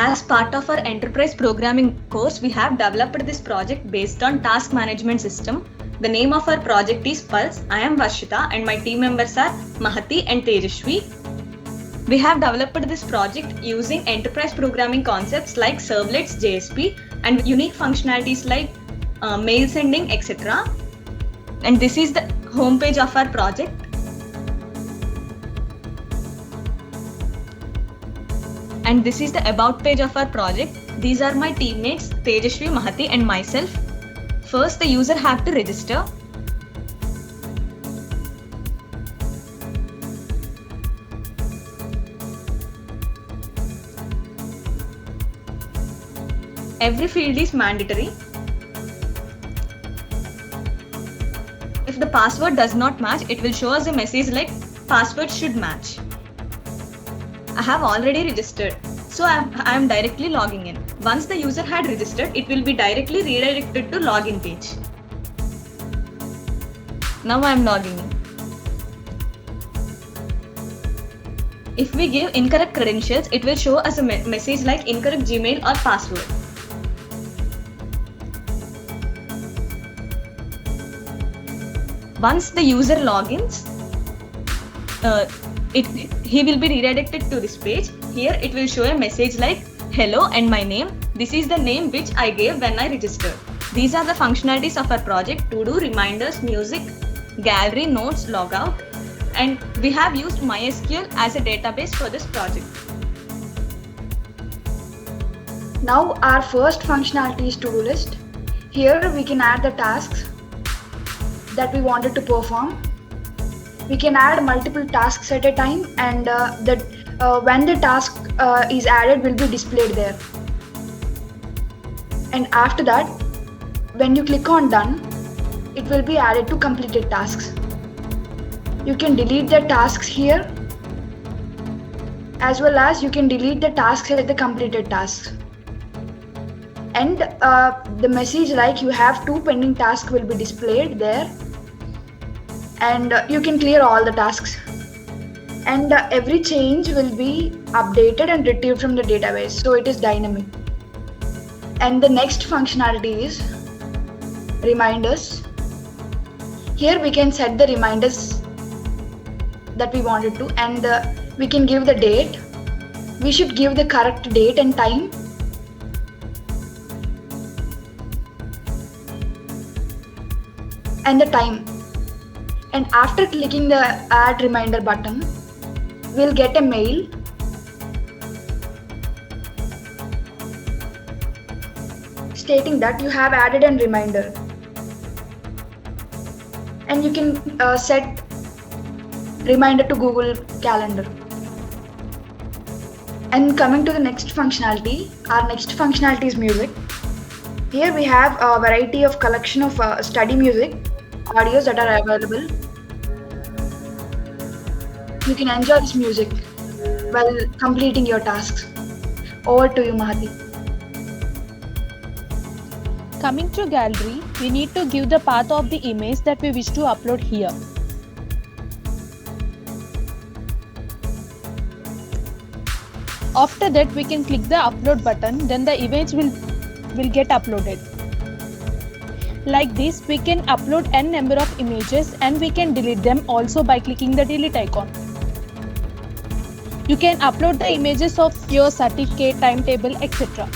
As part of our enterprise programming course, we have developed this project based on task management system. The name of our project is Pulse. I am Varshita and my team members are Mahati and Tejashwi. We have developed this project using enterprise programming concepts like servlets, JSP and unique functionalities like mail sending, etc. And this is the homepage of our project. And this is the about page of our project. These are my teammates Tejashwi, Mahati and myself. First, the user have to register. Every field is mandatory. If the password does not match, it will show us a message like password should match. I have already registered, so I am directly logging in. Once the user had registered, it will be directly redirected to login page. Now I am logging in. If we give incorrect credentials, it will show us a message like incorrect Gmail or password. Once the user logins, he will be redirected to this page. Here it will show a message like hello and my name. This is the name which I gave when I registered. These are the functionalities of our project: to do, reminders, music, gallery, notes, logout, and we have used MySQL as a database for this project. Now our first functionality is to-do list. Here we can add the tasks that we wanted to perform. We can add multiple tasks at a time, and when the task is added will be displayed there. And after that, when you click on done, it will be added to completed tasks. You can delete the tasks here, as well as you can delete the tasks at the completed tasks. And the message like you have 2 pending tasks will be displayed there, and you can clear all the tasks. And every change will be updated and retrieved from the database, so it is dynamic. And the next functionality is reminders. Here we can set the reminders that we wanted to, and we can give the date. We should give the correct date and time. And the time. And after clicking the add reminder button, we'll get a mail stating that you have added a reminder. And you can set reminder to Google Calendar. And coming to the next functionality, our next functionality is music. Here we have a variety of collection of study music audios that are available. You can enjoy this music while completing your tasks. Over to you, Mahati. Coming to gallery, we need to give the path of the image that we wish to upload here. After that, we can click the upload button, then the image will get uploaded. Like this, we can upload n number of images and we can delete them also by clicking the delete icon. You can upload the images of your certificate, timetable, etc.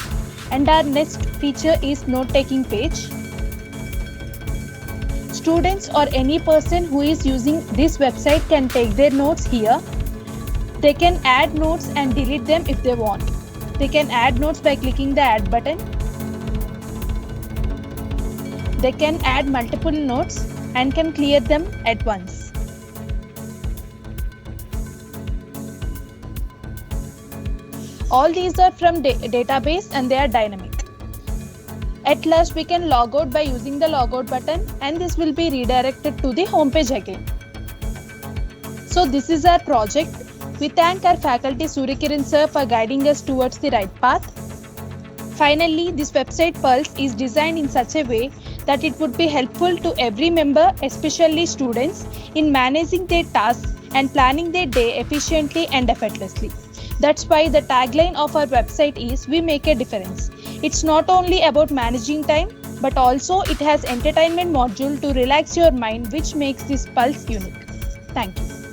And our next feature is note-taking page. Students or any person who is using this website can take their notes here. They can add notes and delete them if they want. They can add notes by clicking the add button. They can add multiple notes and can clear them at once. All these are from database and they are dynamic. At last, we can log out by using the logout button, and this will be redirected to the home page again. So this is our project. We thank our faculty Suryakiran sir for guiding us towards the right path. Finally, this website Pulse is designed in such a way that it would be helpful to every member, especially students, in managing their tasks and planning their day efficiently and effortlessly. That's why the tagline of our website is "We make a difference." It's not only about managing time, but also it has entertainment module to relax your mind, which makes this Pulse unique. Thank you.